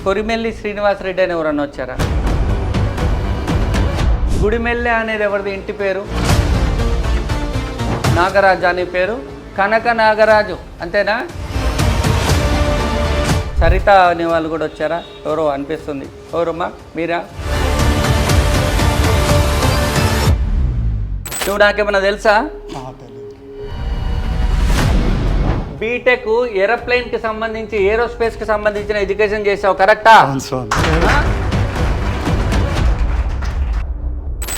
కొరిమెల్లి శ్రీనివాసరెడ్డి అని ఎవరన్నా వచ్చారా? గుడిమెల్లె అనేది ఎవరిది ఇంటి పేరు? నాగరాజు అని పేరు. కనక నాగరాజు అంతేనా? సరిత అనే వాళ్ళు కూడా వచ్చారా? ఎవరో అనిపిస్తుంది. ఎవరమ్మా? మీరా? నువ్వు నాకేమన్నా తెలుసా? బీటెక్ ఏరోప్లేన్కి సంబంధించి ఏరోస్పేస్కి సంబంధించిన ఎడ్యుకేషన్ చేసావు, కరెక్టా?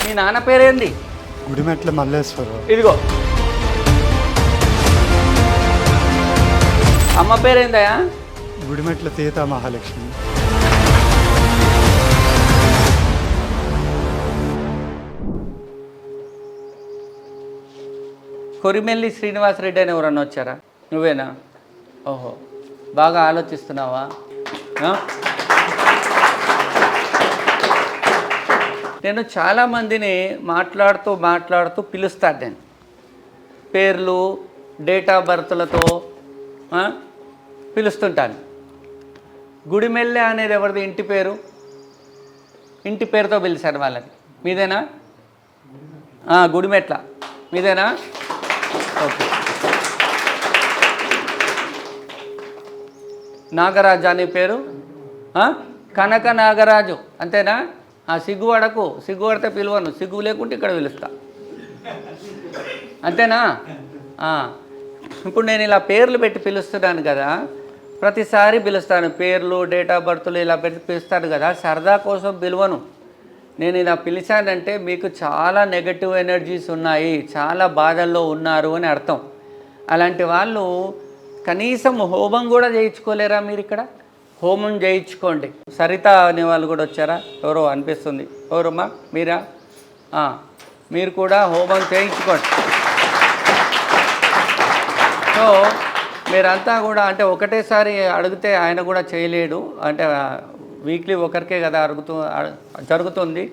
మీ నాన్న పేరేంది? గుడిమెట్ల మల్లేశ్వరరావు. ఇదిగో. అమ్మ పేరేందయా? గుడిమెట్ల సీతా మహాలక్ష్మి. కొరిమెల్లి శ్రీనివాసరెడ్డి అని ఎవరన్నా వచ్చారా? నువ్వేనా? ఓహో, బాగా ఆలోచిస్తున్నావా? నేను చాలామందిని మాట్లాడుతూ పిలుస్తాను. నేను పేర్లు డేట్ ఆఫ్ బర్త్లతో పిలుస్తుంటాను. గుడిమెల్లె అనేది ఎవరిది ఇంటి పేరు? ఇంటి పేరుతో పిలిచాను వాళ్ళని. మీదేనా? గుడిమెట్ల మీదేనా? ఓకే. నాగరాజు అని పేరు. కనక నాగరాజు అంతేనా? సిగ్గుపడితే పిలువను, సిగ్గు లేకుంటే ఇక్కడ పిలుస్తా, అంతేనా? ఇప్పుడు నేను ఇలా పేర్లు పెట్టి పిలుస్తున్నాను కదా, ప్రతిసారి పిలుస్తాను. పేర్లు డేట్ ఆఫ్ బర్త్లు ఇలా పెట్టి పిలుస్తాను కదా, సరదా కోసం పిలువను. నేను ఇలా పిలిచానంటే మీకు చాలా నెగటివ్ ఎనర్జీస్ ఉన్నాయి, చాలా బాధల్లో ఉన్నారు అని అర్థం. అలాంటి వాళ్ళు కనీసం హోమం కూడా చేయించుకోలేరా? మీరు ఇక్కడ హోమం చేయించుకోండి. సరిత అనే వాళ్ళు కూడా వచ్చారా? ఎవరో అనిపిస్తుంది. ఎవరమ్మా? మీరా? మీరు కూడా హోమం చేయించుకోండి. సో మీరంతా కూడా అంటే ఒకటేసారి అడిగితే ఆయన కూడా చేయలేడు, అంటే వీక్లీ ఒకరికే కదా జరుగుతుంది.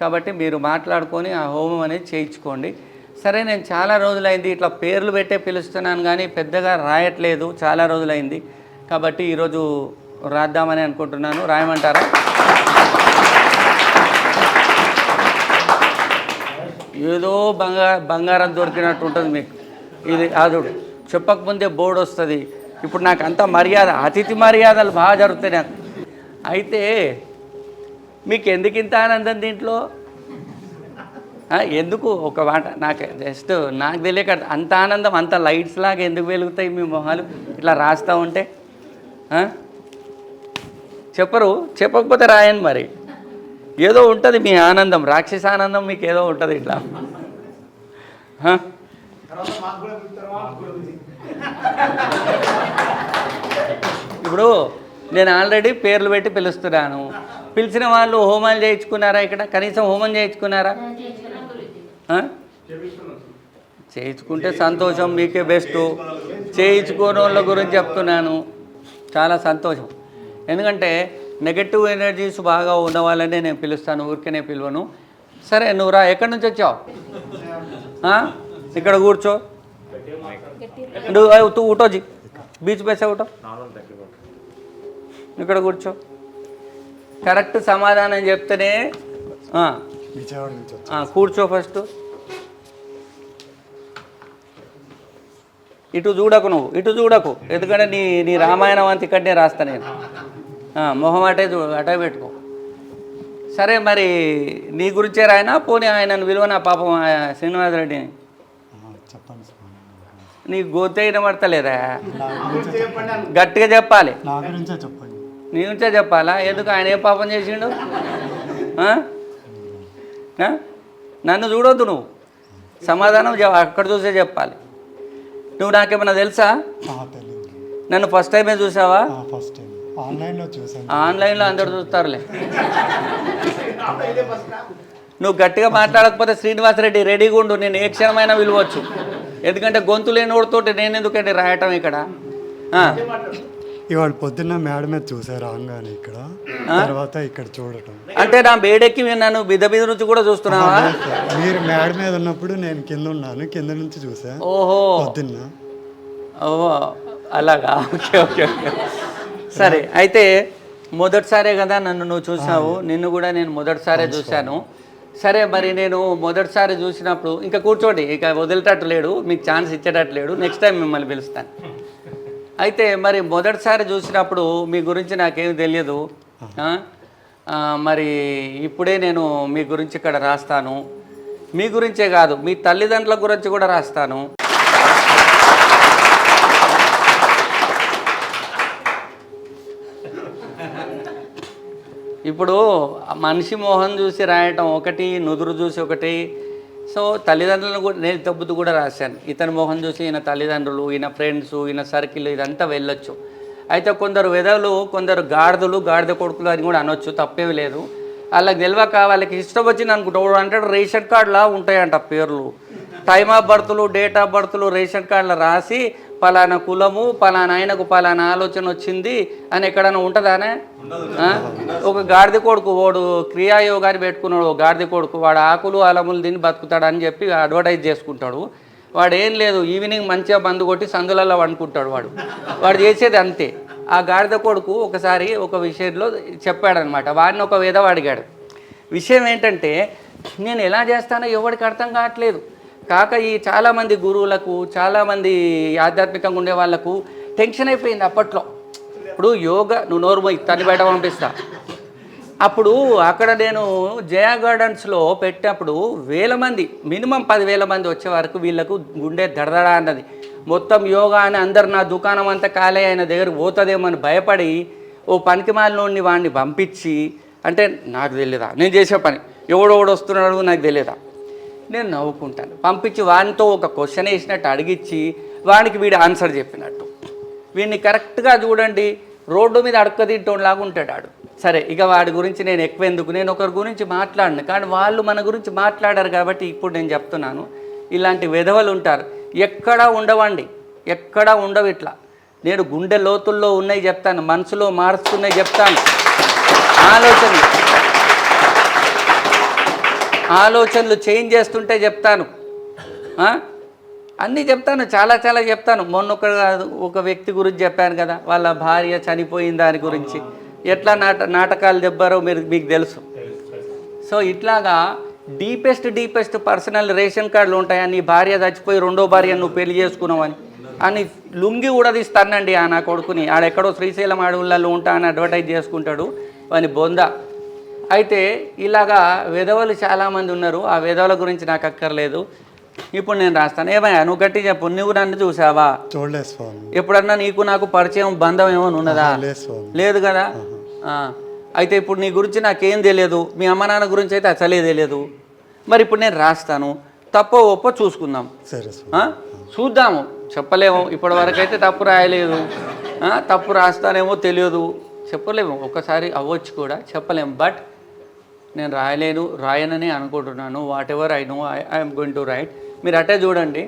కాబట్టి మీరు మాట్లాడుకొని ఆ హోమం అనేది చేయించుకోండి. సరే, నేను చాలా రోజులైంది ఇట్లా పేర్లు పెట్టే పిలుస్తున్నాను కానీ పెద్దగా రాయట్లేదు, చాలా రోజులైంది. కాబట్టి ఈరోజు రాద్దామని అనుకుంటున్నాను. రాయమంటారా? ఏదో బంగారం దొరికినట్టు ఉంటుంది మీకు. ఇది అదుడు చెప్పకముందే బోర్డు వస్తుంది. ఇప్పుడు నాకు అంత మర్యాద, అతిథి మర్యాదలు బాగా జరుగుతాయి నాకు. అయితే మీకు ఎందుకు ఇంత ఆనందం దీంట్లో? ఎందుకు ఒక మాట నాకు జస్ట్ నాకు తెలియక అంత ఆనందం, అంత లైట్స్ లాగా ఎందుకు వెలుగుతాయి మీ మొహాలు ఇట్లా రాస్తూ ఉంటే? చెప్పకపోతే రాయండి. మరి ఏదో ఉంటుంది మీ ఆనందం, రాక్షస ఆనందం మీకు ఏదో ఉంటుంది ఇట్లా. ఇప్పుడు నేను ఆల్రెడీ పేర్లు పెట్టి పిలుస్తున్నాను. పిలిచిన వాళ్ళు హోమాలు చేయించుకున్నారా? ఇక్కడ కనీసం హోమం చేయించుకున్నారా? చేయించుకుంటే సంతోషం, మీకే బెస్ట్. చేయించుకోని వాళ్ళ గురించి చెప్తున్నాను, చాలా సంతోషం. ఎందుకంటే నెగటివ్ ఎనర్జీస్ బాగా ఉన్న వాళ్ళనే నేను పిలుస్తాను, ఊరికేనే పిలువను. సరే, నువ్వు రా. ఎక్కడి నుంచి వచ్చావు? ఇక్కడ కూర్చో. तू उठो जी, बीच पे से उठो, ఇక్కడ కూర్చో. కరెక్ట్ సమాధానం చెప్తేనే కూర్చో. ఫస్ట్ ఇటు చూడకు, నువ్వు ఇటు చూడకు, ఎందుకంటే నీ రామాయణం అంత ఇక్కడనే రాస్తా నేను. మొహం అటే పెట్టుకో. సరే, మరి నీ గురించే రాయనా? పోనీ ఆయనను విలువనా పాపం శ్రీనివాసరెడ్డిని? నీ గోతే వినబడతలేదా? గట్టిగా చెప్పాలి. నీ నుంచే చెప్పాలా? ఎందుకు? ఆయన ఏం పాపం చేసిండు? నన్ను చూడొద్దు, నువ్వు సమాధానం అక్కడ చూసే చెప్పాలి. నువ్వు నాకేమన్నా తెలుసా? నన్ను ఫస్ట్ టైమే చూసావా? ఆన్లైన్లో అందరు చూస్తారులే. నువ్వు గట్టిగా మాట్లాడకపోతే శ్రీనివాసరెడ్డి రెడీగా ఉండు, నేను ఏ క్షణమైనా విలువచ్చు. ఎందుకంటే గొంతు లేనివాడితోటి నేను ఎందుకంటే రాయటం ఇక్కడ. ఇవాళ పొద్దున్న మేడ మీద చూసారు రాగానే, ఇక్కడ తర్వాత ఇక్కడ చూడటం. అంటే నా బేడెక్కి నన్ను బిద నుంచి కూడా చూస్తున్నావా? మీరు మేడ మీద ఉన్నప్పుడు నేను కింద ఉన్నాను, కింద నుంచి చూసా. ఓహో, పొద్దున్న. ఓహో, అలాగా. Okay okay okay. సరే, అయితే మొదటిసారే కదా నన్ను నువ్వు చూసావు, నిన్ను కూడా నేను మొదటిసారే చూశాను. సరే మరి నేను మొదటిసారి చూసినప్పుడు ఇంకా కూర్చోండి, ఇక వదిలేటట్టు లేడు, మీకు ఛాన్స్ ఇచ్చేటట్టు లేడు, నెక్స్ట్ టైం మిమ్మల్ని పిలుస్తాను. అయితే మరి మొదటిసారి చూసినప్పుడు మీ గురించి నాకేం తెలియదు. మరి ఇప్పుడే నేను మీ గురించి ఇక్కడ రాస్తాను. మీ గురించే కాదు, మీ తల్లిదండ్రుల గురించి కూడా రాస్తాను. ఇప్పుడు మనిషి మొహం చూసి రాయటం ఒకటి, నుదురు చూసి ఒకటి. సో తల్లిదండ్రులను కూడా నేను తప్పుతూ కూడా రాశాను. ఇతని మొహం చూసి ఈయన తల్లిదండ్రులు, ఈయన ఫ్రెండ్స్, ఈయన సర్కిల్ ఇదంతా వెళ్ళొచ్చు. అయితే కొందరు వెధవులు, కొందరు గాడిదలు, గాడిద కొడుకులు అని కూడా అనొచ్చు, తప్పేవి లేదు. వాళ్ళకి తెలియక వాళ్ళకి ఇష్టం వచ్చింది అనుకుంటాడు అంటే రేషన్ కార్డులా ఉంటాయంట పేర్లు, టైమ్ ఆఫ్ బర్త్లు, డేట్ ఆఫ్ బర్త్లు రేషన్ కార్డులో రాసి పలానా కులము, పలానా ఆయనకు పలానా ఆలోచన వచ్చింది అని ఎక్కడైనా ఉంటుందానే? ఒక గాడిద కొడుకు వాడు క్రియాయోగాన్ని పెట్టుకున్నాడు, గాడిద కొడుకు వాడు ఆకులు అలములు తిని బతుకుతాడని చెప్పి అడ్వర్టైజ్ చేసుకుంటాడు. వాడు ఏం లేదు, ఈవినింగ్ మంచిగా బందు కొట్టి సందులలో వండుకుంటాడు. వాడు చేసేది అంతే. ఆ గాడిద కొడుకు ఒకసారి ఒక విషయంలో చెప్పాడనమాట. వాడిని ఒక విధవ అడిగాడు. విషయం ఏంటంటే నేను ఎలా చేస్తానో ఎవరికి అర్థం కావట్లేదు. కాక ఈ చాలామంది గురువులకు, చాలామంది ఆధ్యాత్మికంగా ఉండే వాళ్ళకు టెన్షన్ అయిపోయింది అప్పట్లో. ఇప్పుడు యోగా, నువ్వు నోరు తన్ని బయట పంపిస్తా. అప్పుడు అక్కడ నేను జయా గార్డెన్స్లో పెట్టినప్పుడు వేల మంది, మినిమం 10,000 మంది వచ్చే వరకు వీళ్ళకు గుండె దడదడా అన్నది. మొత్తం యోగా అని అందరు నా దుకాణం అంతా ఖాళీ ఆయన దగ్గర పోతుందేమని భయపడి ఓ పనికిమాలినోడిని వాడిని పంపించి, అంటే నాకు తెలియదా నేను చేసే పని, ఎవడోడు వస్తున్నాడు నాకు తెలియదా, నేను నవ్వుకుంటాను. పంపించి వాడితో ఒక క్వశ్చన్ వేసినట్టు అడిగించి వాడికి వీడు ఆన్సర్ చెప్పినట్టు. వీడిని కరెక్ట్గా చూడండి, రోడ్డు మీద అడుక్క తింటోలాగా ఉంటాడు వాడు. సరే, ఇక వాడి గురించి నేను ఎక్కువ ఎందుకు, నేను ఒకరి గురించి మాట్లాడను, కానీ వాళ్ళు మన గురించి మాట్లాడారు కాబట్టి ఇప్పుడు నేను చెప్తున్నాను. ఇలాంటి విధవలు ఉంటారు, ఎక్కడా ఉండవండి, ఎక్కడా ఉండవు. ఇట్లా నేను గుండె లోతుల్లో ఉన్నాయి చెప్తాను, మనసులో మారుస్తున్నాయి చెప్తాను, ఆలోచనలు చేంజ్ చేస్తుంటే చెప్తాను, అన్నీ చెప్తాను, చాలా చాలా చెప్తాను. మొన్న ఒక వ్యక్తి గురించి చెప్పాను కదా, వాళ్ళ భార్య చనిపోయిన దాని గురించి ఎట్లా నాటకాలు చెప్పారో మీకు తెలుసు. సో ఇట్లాగా డీపెస్ట్ పర్సనల్ రేషన్ కార్డులు ఉంటాయి. నీ భార్య చచ్చిపోయి రెండో భార్య నువ్వు పెళ్లి చేసుకున్నావని అని లుంగి కూడా తీస్తానండి ఆ నా కొడుకుని. ఆడెక్కడో శ్రీశైలం అడవులలో ఉంటా అని అడ్వర్టైజ్ చేసుకుంటాడు వాని బొంద. అయితే ఇలాగా విధవలు చాలామంది ఉన్నారు. ఆ విధవల గురించి నాకు అక్కర్లేదు, ఇప్పుడు నేను రాస్తాను. ఏమయ్యా నువ్వు గట్టి చెప్పు, నువ్వు నన్ను చూసావా? చూడలేదు స్వామి. ఎప్పుడన్నా నీకు నాకు పరిచయం, బంధం ఏమైనా ఉన్నదా? లేదు కదా. అయితే ఇప్పుడు నీ గురించి నాకేం తెలియదు, మీ అమ్మ నాన్న గురించి అయితే అసలే తెలియదు. మరి ఇప్పుడు నేను రాస్తాను, తప్పో ఒప్పో చూసుకుందాం, చూద్దాము, చెప్పలేము. ఇప్పటి వరకు అయితే తప్పు రాయలేదు, తప్పు రాస్తానేమో తెలియదు, చెప్పలేము. ఒకసారి అవ్వచ్చు కూడా, చెప్పలేము. బట్ నేను రాయనని అనుకుంటున్నాను. What ever I know I'm going to right. మీరు అట్టే చూడండి.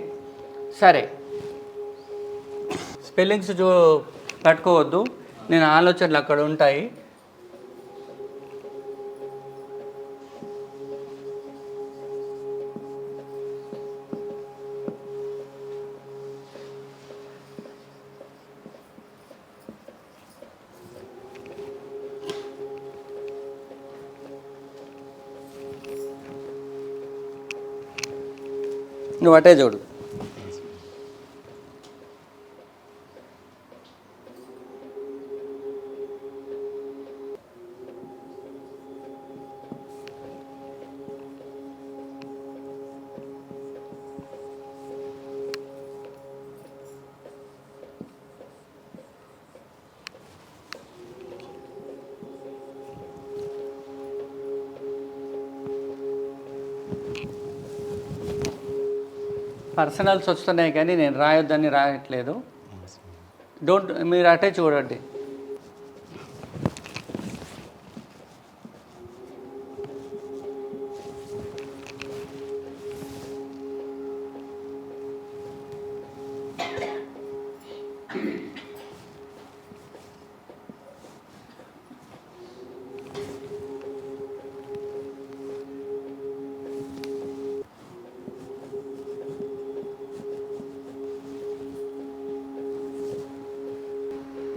సరే, స్పెల్లింగ్స్ పట్టుకోవద్దు, నేను ఆలోచనలు అక్కడ ఉంటాయి. నువ్వు అటే చూడు. పర్సనల్స్ వస్తున్నాయి కానీ నేను రాయొద్దని రాయట్లేదు. మీరు అటే చూడండి.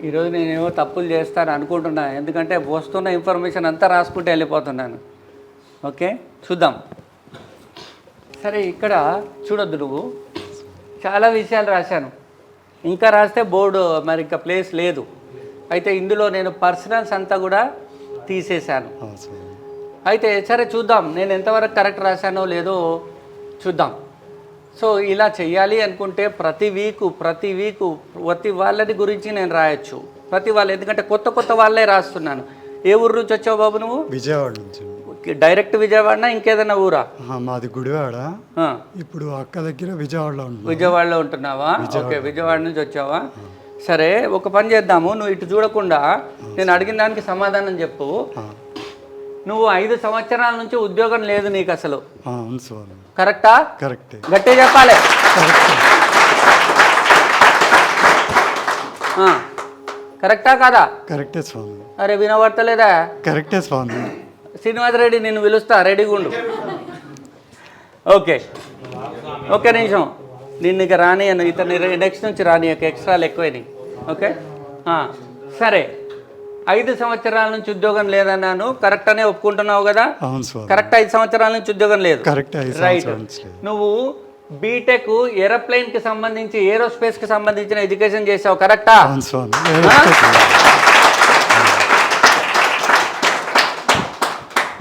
ఈరోజు నేనేమో తప్పులు చేస్తాను అనుకుంటున్నా, ఎందుకంటే వస్తున్న ఇన్ఫర్మేషన్ అంతా రాసుకుంటూ వెళ్ళిపోతున్నాను. ఓకే, చూద్దాం. సరే, ఇక్కడ చూడొద్దు, నువ్వు చాలా విషయాలు రాశాను. ఇంకా రాస్తే బోర్డు మరి ఇంకా ప్లేస్ లేదు. అయితే ఇందులో నేను పర్సనల్స్ అంతా కూడా తీసేశాను. అయితే సరే చూద్దాం, నేను ఎంతవరకు కరెక్ట్ రాశానో లేదో చూద్దాం. సో ఇలా చెయ్యాలి అనుకుంటే ప్రతి వీకు ప్రతి వాళ్ళని గురించి నేను రాయొచ్చు. ప్రతి వాళ్ళు, ఎందుకంటే కొత్త వాళ్ళే రాస్తున్నాను. ఏ ఊరు నుంచి వచ్చావు బాబు నువ్వు? విజయవాడ నుంచి. డైరెక్ట్ విజయవాడనా ఇంకేదైనా ఊరా? మాది గుడివాడ. ఇప్పుడు అక్క దగ్గర విజయవాడలో ఉంటున్నావా? ఓకే, విజయవాడ నుంచి వచ్చావా? సరే, ఒక పని చేద్దాము. నువ్వు ఇటు చూడకుండా నేను అడిగిన దానికి సమాధానం చెప్పు. నువ్వు 5 సంవత్సరాల నుంచి ఉద్యోగం లేదు నీకు అసలు, కరెక్టా? కరెక్ట్. గట్టిగా చెప్పాలి. కరెక్టా కాదా? కరెక్టే స్వామి. అరే వినబడతలేదా? కరెక్టే స్వామి. శ్రీనివాస్ రెడ్డి నిన్ను పిలుస్తా, రెడీగా ఉండు. ఓకే, ఒక్క నిమిషం. నిన్ను ఇక రానియను, ఇతను నెక్స్ట్ నుంచి రానియక, ఎక్స్ట్రాలు ఎక్కువైనాయి. ఓకే, సరే. 5 సంవత్సరాల నుంచి ఉద్యోగం లేదన్నాను, కరెక్ట్ అనే ఒప్పుకుంటున్నావు కదా? కరెక్ట్. 5 సంవత్సరాల నుంచి ఉద్యోగం లేదు, రైట్. నువ్వు బీటెక్ ఏరోప్లేన్ కి సంబంధించి, ఏరోస్పేస్ కి సంబంధించిన ఎడ్యుకేషన్ చేసావు, కరెక్టా?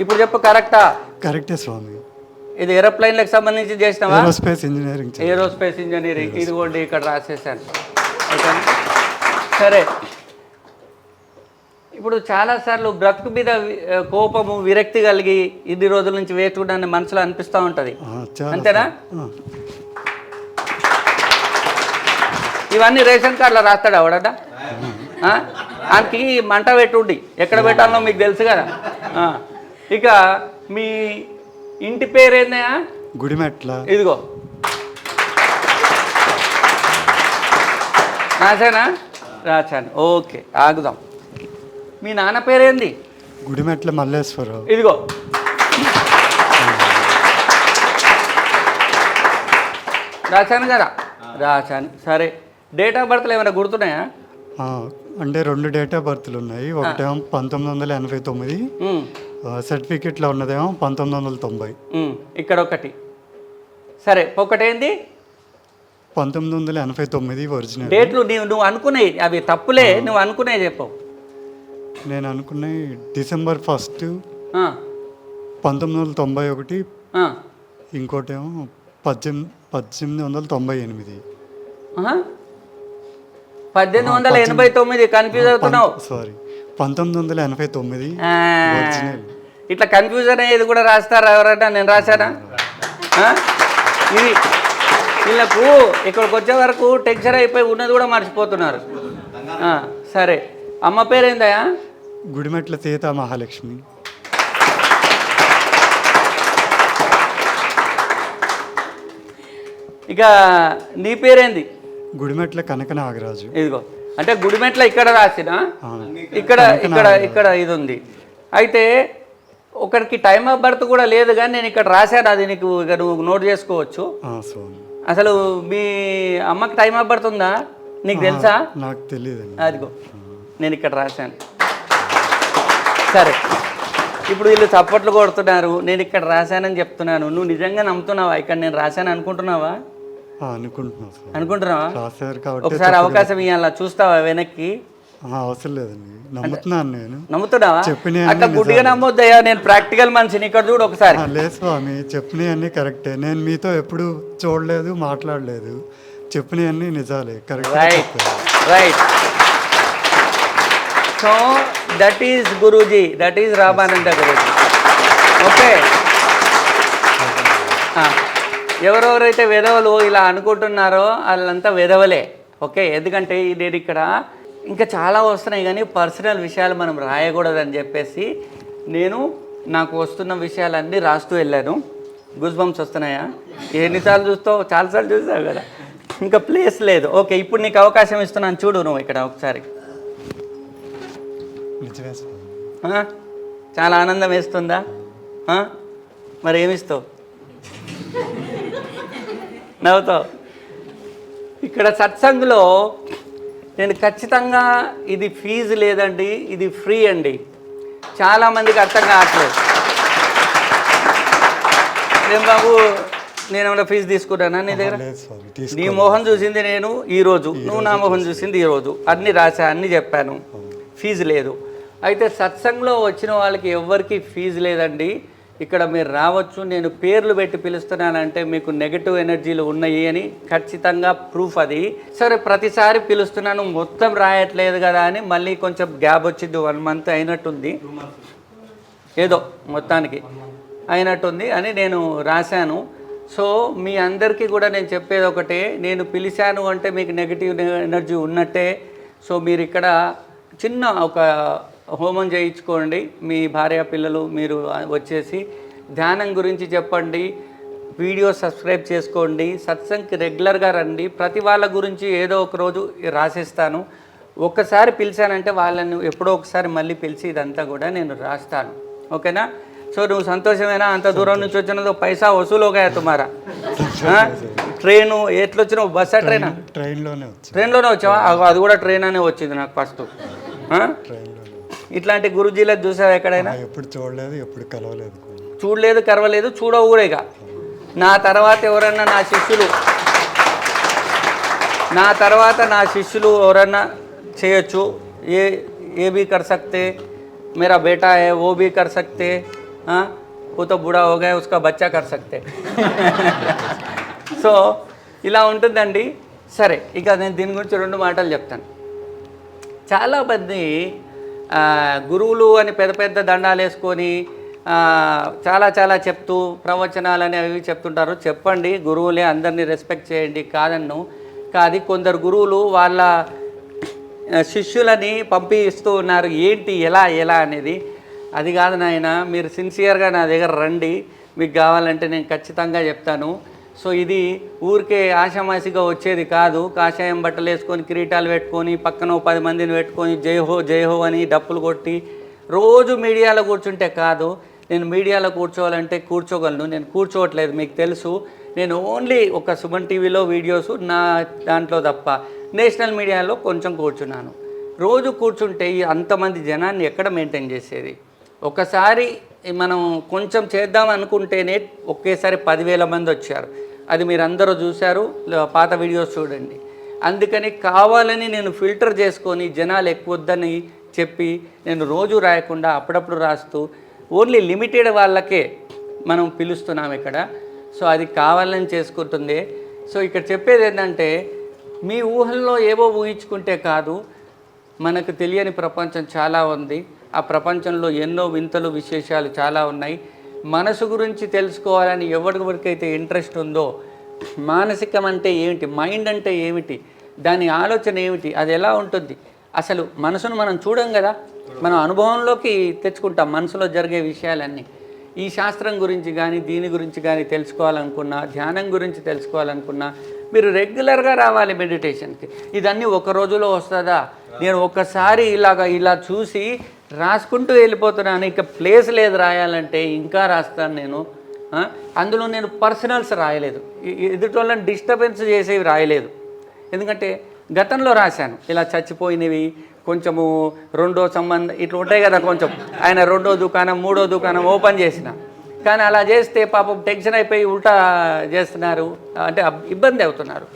ఇప్పుడు చెప్పు, కరెక్టా? కరెక్టే స్వామి. ఇది ఏరోప్లేన్లకు సంబంధించి చేసినావా? Aerospace engineering. ఇదిగోండి ఇక్కడ రాసేసాను. సరే, ఇప్పుడు చాలాసార్లు బ్రతుకు మీద కోపము, విరక్తి కలిగి ఇన్ని రోజుల నుంచి వేసుకుంటాన్ని మనసులో అనిపిస్తూ ఉంటుంది, అంతేనా? ఇవన్నీ రేషన్ కార్డులో రాస్తాడు అవడదా? ఆయనకి మంట పెట్టుండి ఎక్కడ పెట్టాలో మీకు తెలుసు కదా. ఇక మీ ఇంటి పేరేందా? గుడిమెట్ల. ఇదిగో రాశానా? రాశాను. ఓకే, ఆగుదాం. మీ నాన్న పేరేంది? గుడిమెట్ల మల్లేశ్వరరావు. ఇదిగో రాశాను కదా? రాశాను. సరే, డేట్ ఆఫ్ బర్త్లు ఏమైనా గుర్తున్నాయా? అంటే 2 డేట్ ఆఫ్ బర్త్లు ఉన్నాయి. ఒకటేమో 1989, సర్టిఫికెట్లో ఉన్నదేమో 1990. ఇక్కడ ఒకటి. సరే, ఒకటేంది? 1989 ఒరిజినల్ డేట్లు. నువ్వు అనుకునేవి అవి తప్పులే, నువ్వు అనుకునే చెప్పు. నేను అనుకునే డిసెంబర్ 1, 1991, ఇంకోటేమో 1898. 1889 కన్ఫ్యూజ్ అవుతున్నావు. సారీ, 1989 ఇట్లా కన్ఫ్యూజన్ అయ్యేది కూడా రాస్తారా ఎవరన్నా? నేను రాశానా? ఇది వీళ్ళకు ఇక్కడికి వచ్చే వరకు టెన్షన్ అయిపోయి ఉన్నది కూడా మర్చిపోతున్నారు. సరే, అమ్మ పేరేందయా? గుడిమెట్ల సీతా మహాలక్ష్మి. ఇక నీ పేరేంది? గుడిమెట్ల కనక నాగరాజు. ఇదిగో, అంటే గుడిమెట్ల ఇక్కడ రాసిన, ఇక్కడ ఇక్కడ ఇక్కడ ఇది ఉంది. అయితే ఒకరికి టైమ్ ఆఫ్ బర్త్ కూడా లేదు, కానీ నేను ఇక్కడ రాశాను, అది నీకు నువ్వు నోట్ చేసుకోవచ్చు. అసలు మీ అమ్మకి టైమ్ ఆఫ్ బర్త్ ఉందా నీకు తెలుసా? నాకు తెలియదు. అదిగో నేను ఇక్కడ రాశాను. సరే, ఇప్పుడు వీళ్ళు చప్పట్లు కొడుతున్నారు, నేను ఇక్కడ రాశానని చెప్తున్నాను. నువ్వు నిజంగా నమ్ముతున్నావా? ఇక్కడ నేను రాశాను అనుకుంటున్నావా? అనుకుంటున్నావా? ఒకసారి అవకాశం ఇవ్వాలా, చూస్తావా వెనక్కి? అవసరం లేదండి, నమ్ముతున్నాను. నేను నమ్ముతున్నావా? అట్లా గుడ్డిగా నమ్మొద్దయ్యా, నేను ప్రాక్టికల్ మనిషిని. ఇక్కడ చూడు ఒకసారి. లేదు స్వామి, చెప్పినవన్నీ కరెక్టే. నేను మీతో ఎప్పుడు చూడలేదు, మాట్లాడలేదు. చెప్పినవన్నీ నిజాలే, correct. Right. So that is Guruji, that is Ramananda Guruji. Okay, ఎవరెవరైతే వెధవలు ఇలా అనుకుంటున్నారో వాళ్ళంతా వెధవలే. ఓకే, ఎందుకంటే నేను ఇక్కడ ఇంకా చాలా వస్తున్నాయి, కానీ పర్సనల్ విషయాలు మనం రాయకూడదని చెప్పేసి నేను నాకు వస్తున్న విషయాలన్నీ రాస్తూ వెళ్ళాను. గూస్ బంప్స్ వస్తున్నాయా? ఎన్నిసార్లు చూస్తావు? చాలాసార్లు చూసావు కదా, ఇంకా ప్లేస్ లేదు. ఓకే, ఇప్పుడు నీకు అవకాశం ఇస్తున్నాను, చూడు నువ్వు ఇక్కడ ఒకసారి. చాలా ఆనందం వేస్తుందా? మరి ఏమిస్తావు? నవ్వుతావు. ఇక్కడ సత్సంగ్లో నేను ఖచ్చితంగా ఇది ఫీజు లేదండి, ఇది ఫ్రీ అండి. చాలామందికి అర్థం కావట్లేదు. ఏం బాబు నేను ఏమైనా ఫీజు తీసుకున్నానా నీ దగ్గర? నీ మొహం చూసింది నేను ఈరోజు, నువ్వు నా మొహం చూసింది ఈరోజు, అన్నీ రాసా, అన్నీ చెప్పాను, ఫీజు లేదు. అయితే సత్సంగంలో వచ్చిన వాళ్ళకి ఎవ్వరికి ఫీజు లేదండి. ఇక్కడ మీరు రావచ్చు. నేను పేర్లు పెట్టి పిలుస్తున్నానంటే మీకు నెగటివ్ ఎనర్జీలు ఉన్నాయి అని ఖచ్చితంగా ప్రూఫ్ అది. సరే ప్రతిసారి పిలుస్తున్నాను మొత్తం రాయట్లేదు కదా అని మళ్ళీ కొంచెం గ్యాప్ వచ్చింది, 1 month అయినట్టుంది, ఏదో మొత్తానికి అయినట్టుంది అని నేను రాశాను. సో మీ అందరికీ కూడా నేను చెప్పేది ఒకటే, నేను పిలిచాను అంటే మీకు నెగిటివ్ ఎనర్జీ ఉన్నట్టే. సో మీరు ఇక్కడ చిన్న ఒక హోమం చేయించుకోండి, మీ భార్య పిల్లలు మీరు వచ్చేసి ధ్యానం గురించి చెప్పండి, వీడియో సబ్స్క్రైబ్ చేసుకోండి, సత్సంగ్కి రెగ్యులర్గా రండి. ప్రతి వాళ్ళ గురించి ఏదో ఒక రోజు రాసిస్తాను. ఒక్కసారి పిలిచానంటే వాళ్ళని ఎప్పుడో ఒకసారి మళ్ళీ పిలిచి ఇదంతా కూడా నేను రాస్తాను. ఓకేనా? సో నువ్వు సంతోషమేనా? అంత దూరం నుంచి వచ్చినదో పైసా వసూలు होगा तुम्हारा? ట్రైను ఎట్లొచ్చినావు? బస్సా ట్రైనా? ట్రైన్లోనే వచ్చావా? అది కూడా ట్రైన్ అనే వచ్చింది నాకు ఫస్ట్. ఇట్లాంటి గురుజీలకు చూసావు ఎక్కడైనా? ఎప్పుడు చూడలేదు, ఎప్పుడు కలవలేదు, చూడలేదు, కరవలేదు, చూడవు కూడా. ఇక నా తర్వాత ఎవరన్నా నా శిష్యులు ఎవరన్నా చేయొచ్చు. ఏ भी कर सकते, मेरा बेटा है वो भी कर सकते, वो तो बूढ़ा हो गया उसका बच्चा कर सकते. సో ఇలా ఉంటుందండి. సరే, ఇక నేను దీని గురించి 2 మాటలు చెప్తాను. చాలామంది గురువులు అని పెద్ద పెద్ద దండాలు వేసుకొని చాలా చెప్తూ ప్రవచనాలని అవి చెప్తుంటారు. చెప్పండి, గురువులే, అందరినీ రెస్పెక్ట్ చేయండి, కాదన్ను. కాదు, కొందరు గురువులు వాళ్ళ శిష్యులని పంపిస్తూ ఉన్నారు. ఏంటి, ఎలా అనేది అది కాదు నాయన. మీరు సిన్సియర్గా నా దగ్గర రండి, మీకు కావాలంటే నేను ఖచ్చితంగా చెప్తాను. సో ఇది ఊరికే ఆషామాషిగా వచ్చేది కాదు. కాషాయం బట్టలు వేసుకొని కిరీటాలు పెట్టుకొని పక్కన 10 మందిని పెట్టుకొని జై హో అని డప్పులు కొట్టి రోజు మీడియాలో కూర్చుంటే కాదు. నేను మీడియాలో కూర్చోవాలంటే కూర్చోగలను, నేను కూర్చోవట్లేదు, మీకు తెలుసు. నేను ఓన్లీ ఒక సుమన్ టీవీలో వీడియోస్ నా దాంట్లో తప్ప నేషనల్ మీడియాలో కొంచెం కూర్చున్నాను. రోజు కూర్చుంటే అంతమంది జనాన్ని ఎక్కడ మెయింటైన్ చేసేది? ఒకసారి మనం కొంచెం చేద్దాం అనుకుంటేనే ఒకేసారి 10,000 మంది వచ్చారు. అది మీరు అందరూ చూశారు, పాత వీడియోస్ చూడండి. అందుకని కావాలని నేను ఫిల్టర్ చేసుకొని జనాలు ఎక్కువద్దని చెప్పి నేను రోజు రాయకుండా అప్పుడప్పుడు రాస్తూ ఓన్లీ లిమిటెడ్ వాళ్ళకే మనం పిలుస్తున్నాం ఇక్కడ. సో అది కావాలని చేసుకుంటుంది. సో ఇక్కడ చెప్పేది ఏంటంటే, మీ ఊహల్లో ఏవో ఊహించుకుంటే కాదు, మనకు తెలియని ప్రపంచం చాలా ఉంది. ఆ ప్రపంచంలో ఎన్నో వింతలు విశేషాలు చాలా ఉన్నాయి. మనసు గురించి తెలుసుకోవాలని ఎవరికైతే ఇంట్రెస్ట్ ఉందో, మానసికం అంటే ఏమిటి, మైండ్ అంటే ఏమిటి, దాని ఆలోచన ఏమిటి, అది ఎలా ఉంటుంది, అసలు మనసును మనం చూడం కదా, మనం అనుభవంలోకి తెచ్చుకుంటాం మనసులో జరిగే విషయాలన్నీ. ఈ శాస్త్రం గురించి కానీ దీని గురించి కానీ తెలుసుకోవాలనుకున్నా, ధ్యానం గురించి తెలుసుకోవాలనుకున్నా మీరు రెగ్యులర్గా రావాలి మెడిటేషన్కి. ఇదన్నీ ఒక రోజులో వస్తుందా? నేను ఒక్కసారి ఇలా చూసి రాసుకుంటూ వెళ్ళిపోతున్నాను. ఇక ప్లేస్ లేదు రాయాలంటే, ఇంకా రాస్తాను నేను. అందులో నేను పర్సనల్స్ రాయలేదు, ఎదుటి వాళ్ళని డిస్టర్బెన్స్ చేసేవి రాయలేదు. ఎందుకంటే గతంలో రాశాను ఇలా చచ్చిపోయినవి, కొంచెము రెండో సంబంధం ఇట్లా ఉంటాయి కదా, కొంచెం ఆయన 2వ దుకాణం 3వ దుకాణం ఓపెన్ చేసిన. కానీ అలా చేస్తే పాపం టెన్షన్ అయిపోయి ఉల్టా చేస్తున్నారు, అంటే ఇబ్బంది అవుతున్నారు.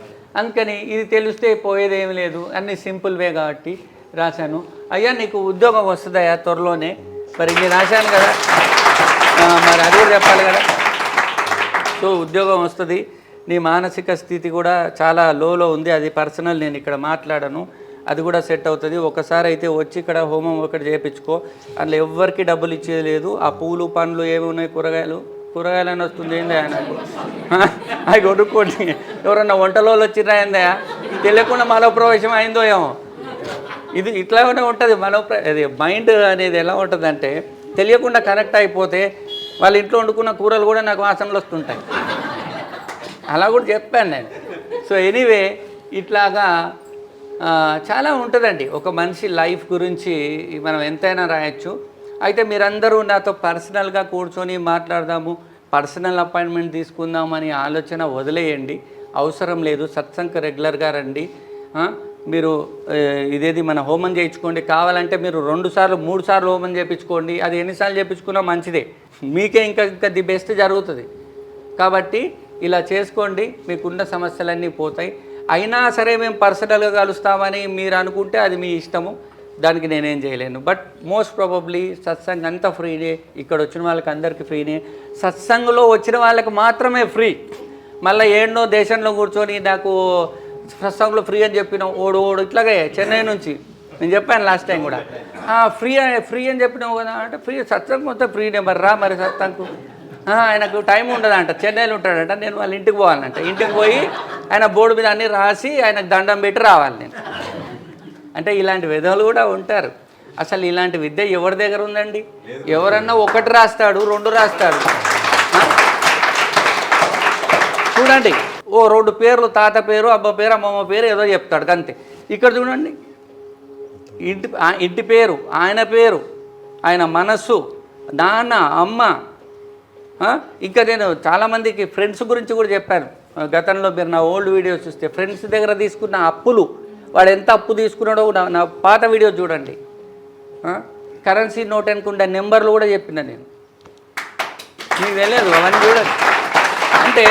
అందుకని ఇది తెలిస్తే పోయేదేమి లేదు, అన్నీ సింపుల్ వే కాబట్టి రాశాను. అయ్యా నీకు ఉద్యోగం వస్తుందయ్యా త్వరలోనే, మరి నేను రాశాను కదా, మరి అది కూడా చెప్పాలి కదా. సో ఉద్యోగం వస్తుంది. నీ మానసిక స్థితి కూడా చాలా లోలో ఉంది, అది పర్సనల్, నేను ఇక్కడ మాట్లాడను, అది కూడా సెట్ అవుతుంది. ఒకసారి అయితే వచ్చి ఇక్కడ హోమం ఒకటి చేయించుకో, అందులో ఎవ్వరికి డబ్బులు ఇచ్చేది లేదు. ఆ పూలు పండ్లు ఏమి ఉన్నాయి, కూరగాయలు అని వస్తుంది, ఏందా నాకు అవి కొనుక్కోండి. ఎవరన్నా వంటలో వచ్చిరా ఏందా, తెలియకుండా మలో ప్రవేశం అయిందో ఏమో. ఇది ఇట్లానే ఉంటుంది అది మైండ్ అనేది. ఎలా ఉంటుంది అంటే, తెలియకుండా కనెక్ట్ అయిపోతే వాళ్ళ ఇంట్లో వండుకున్న కూరలు కూడా నాకు వాసనలు వస్తుంటాయి. అలా కూడా చెప్పాను నేను. సో ఎనీవే ఇట్లాగా చాలా ఉంటుందండి ఒక మనిషి లైఫ్ గురించి మనం ఎంతైనా రాయొచ్చు. అయితే మీరందరూ నాతో పర్సనల్గా కూర్చొని మాట్లాడదాము, పర్సనల్ అపాయింట్మెంట్ తీసుకుందామని ఆలోచన వదిలేయండి, అవసరం లేదు. సత్సంగ్ రెగ్యులర్గా రండి. మీరు ఇదేది మన హోమం చేయించుకోండి, కావాలంటే మీరు 2 సార్లు 3 సార్లు హోమం చేయించుకోండి, అది ఎన్నిసార్లు చేయించుకున్నా మంచిదే, మీకే ఇంకా ది బెస్ట్ జరుగుతుంది. కాబట్టి ఇలా చేసుకోండి, మీకున్న సమస్యలన్నీ పోతాయి. అయినా సరే మేము పర్సనల్గా కలుస్తామని మీరు అనుకుంటే అది మీ ఇష్టము, దానికి నేనేం చేయలేను. బట్ మోస్ట్ ప్రాబబ్లీ సత్సంగ్ అంతా ఫ్రీనే, ఇక్కడ వచ్చిన వాళ్ళకి అందరికీ ఫ్రీనే, సత్సంగ్లో వచ్చిన వాళ్ళకి మాత్రమే ఫ్రీ. మళ్ళీ ఏడనో దేశంలో కూర్చొని నాకు సత్సంగ్లో ఫ్రీ అని చెప్పిన ఓడు ఇట్లాగే చెన్నై నుంచి నేను చెప్పాను లాస్ట్ టైం కూడా, ఫ్రీ అని చెప్పినావు కదా అంటే, ఫ్రీ సత్సంగ్ మొత్తం ఫ్రీనే, మరి రా మరి సత్సంగ్కు. ఆయనకు టైం ఉండదంట, చెన్నైలో ఉంటాడంట, నేను వాళ్ళ ఇంటికి పోవాలంట. ఇంటికి పోయి ఆయన బోర్డు మీద అన్నీ రాసి ఆయనకు దండం పెట్టి రావాలి నేను. అంటే ఇలాంటి విధాలు కూడా ఉంటారు. అసలు ఇలాంటి విద్య ఎవరి దగ్గర ఉందండి? ఎవరన్నా 1 రాస్తాడు, 2 రాస్తాడు. చూడండి, 2 పేర్లు, తాత పేరు, అబ్బ పేరు, అమ్మమ్మ పేరు ఏదో చెప్తాడు అంతే. ఇక్కడ చూడండి, ఇంటి పేరు, ఆయన పేరు, ఆయన మనస్సు, నాన్న, అమ్మ. ఇంకా నేను చాలామందికి ఫ్రెండ్స్ గురించి కూడా చెప్పాను గతంలో. మీరు నా ఓల్డ్ వీడియోస్ చూస్తే ఫ్రెండ్స్ దగ్గర తీసుకున్న అప్పులు, వాడు ఎంత అప్పు తీసుకున్నాడో నా పాత వీడియో చూడండి. కరెన్సీ నోట్ అనుకుంటే నెంబర్లు కూడా చెప్పిన నేను, మీకు తెలియదు అవన్నీ చూడండి. అంటే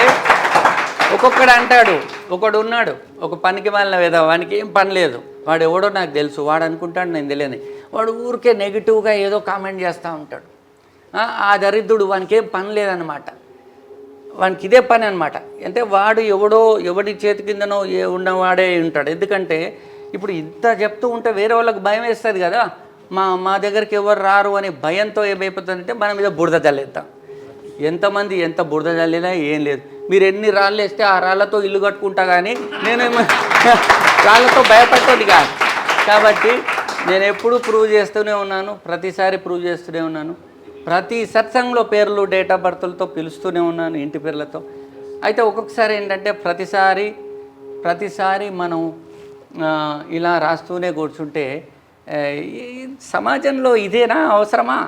ఒక్కొక్కడు అంటాడు, ఒకడు ఉన్నాడు ఒక పనికి మాలిన వేద, వానికి ఏం పని లేదు, వాడు ఎవడో నాకు తెలుసు, వాడు అనుకుంటాడు నేను తెలియని, వాడు ఊరికే నెగిటివ్గా ఏదో కామెంట్ చేస్తూ ఉంటాడు. ఆ దరిద్రుడు వానికి ఏం పని లేదనమాట, వానికి ఇదే పని అనమాట. అంటే వాడు ఎవడి చేతి కిందనో ఉన్నవాడే ఉంటాడు. ఎందుకంటే ఇప్పుడు ఇంత చెప్తూ ఉంటే వేరే వాళ్ళకి భయం వేస్తుంది కదా, మా దగ్గరికి ఎవరు రారు అనే భయంతో ఏమైపోతుందంటే మన మీద బురద చల్లేద్దాం. ఎంతమంది ఎంత బురద చల్లినా ఏం లేదు, మీరు ఎన్ని రాళ్ళు వేస్తే ఆ రాళ్ళతో ఇల్లు కట్టుకుంటా, కానీ నేనేమో రాళ్ళతో భయపడేది కాదు. కాబట్టి నేను ఎప్పుడూ ప్రూవ్ చేస్తూనే ఉన్నాను, ప్రతిసారి ప్రూవ్ చేస్తూనే ఉన్నాను. ప్రతి సత్సంగంలో పేర్లు, డేట్ ఆఫ్ బర్త్లతో పిలుస్తూనే ఉన్నాను, ఇంటి పేర్లతో. అయితే ఒక్కొక్కసారి ఏంటంటే ప్రతిసారి మనం ఇలా రాస్తూనే కూర్చుంటే సమాజంలో ఇదేనా అవసరమా?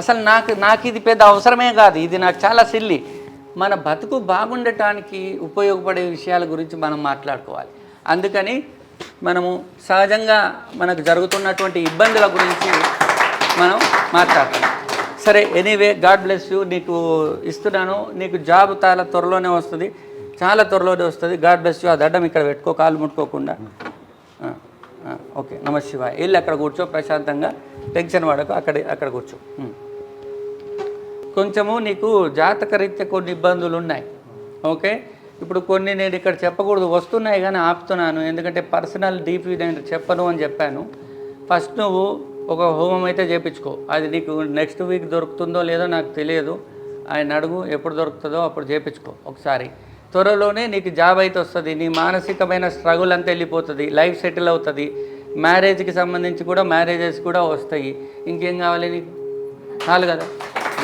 అసలు నాకు ఇది పెద్ద అవసరమే కాదు, ఇది నాకు చాలా సిల్లి. మన బతుకు బాగుండటానికి ఉపయోగపడే విషయాల గురించి మనం మాట్లాడుకోవాలి. అందుకని మనము సహజంగా మనకు జరుగుతున్నటువంటి ఇబ్బందుల గురించి మనం మాట్లాడతాం. సరే, ఎనీవే, గాడ్ బ్లెస్ యూ. నీకు ఇస్తున్నాను, నీకు జాబ్ చాలా త్వరలోనే వస్తుంది, చాలా త్వరలోనే వస్తుంది. God bless you. ఆ దండం ఇక్కడ పెట్టుకో, కాలు ముట్టుకోకుండా. ఓకే, నమః శివాయ. వెళ్ళి అక్కడ కూర్చో ప్రశాంతంగా, టెన్షన్ పడకు, అక్కడ కూర్చో. కొంచెము నీకు జాతకరీత్యా కొన్ని ఇబ్బందులు ఉన్నాయి. ఓకే, ఇప్పుడు కొన్ని నేను ఇక్కడ చెప్పకూడదు, వస్తున్నాయి కానీ ఆపుతున్నాను, ఎందుకంటే పర్సనల్ డీపీ నేను చెప్పను అని చెప్పాను. ఫస్ట్ నువ్వు ఒక హోమం అయితే చేయించుకో, అది నీకు నెక్స్ట్ వీక్ దొరుకుతుందో లేదో నాకు తెలియదు, ఆయన అడుగు, ఎప్పుడు దొరుకుతుందో అప్పుడు చేయించుకో ఒకసారి. త్వరలోనే నీకు జాబ్ అయితే వస్తుంది, నీ మానసికమైన స్ట్రగుల్ అంతా వెళ్ళిపోతుంది, లైఫ్ సెటిల్ అవుతుంది, మ్యారేజ్కి సంబంధించి కూడా మ్యారేజెస్ కూడా వస్తాయి. ఇంకేం కావాలి నీకు? చాలు కదా.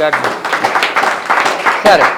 God bless. సరే.